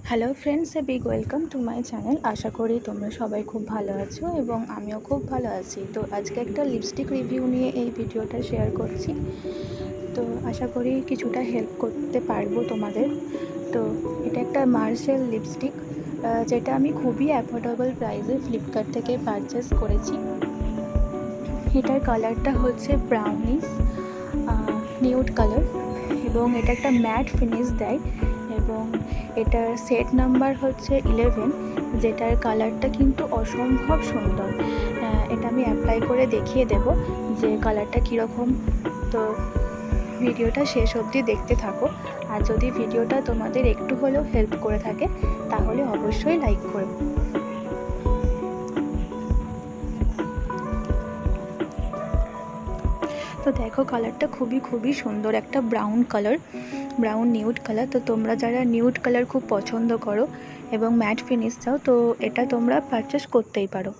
Hello friends, a big welcome to my channel. আশা করি তোমরা সবাই খুব ভালো আছো এবং আমিও খুব ভালো আছি। তো আজকে একটা লিপস্টিক রিভিউ নিয়ে এই ভিডিওটা শেয়ার করছি। তো আশা করি কিছুটা হেল্প করতে পারবো তোমাদের। তো এটা একটা মার্সেল লিপস্টিক, যেটা আমি খুবই অ্যাফোর্ডেবল প্রাইসে ফ্লিপকার্ট থেকে পারচেস করেছি। এটার কালারটা হচ্ছে ব্রাউনিশ নিউড কালার এবং এটা একটা ম্যাট ফিনিশ দেয় এবং এটার সেট নাম্বার হচ্ছে 11, যেটার কালারটা কিন্তু অসম্ভব সুন্দর। এটা আমি অ্যাপ্লাই করে দেখিয়ে দেব যে কালারটা কীরকম। তো ভিডিওটা শেষ অবধি দেখতে থাকো, আর যদি ভিডিওটা তোমাদের একটু হলেও হেল্প করে থাকে তাহলে অবশ্যই লাইক করো। তো দেখো কালারটা খুবই সুন্দর, একটা ব্রাউন নিউড কালার। তো তোমরা যারা নিউড কালার খুব পছন্দ করো এবং ম্যাট ফিনিশ চাও, তো এটা তোমরা পারচেস করতেই পারো।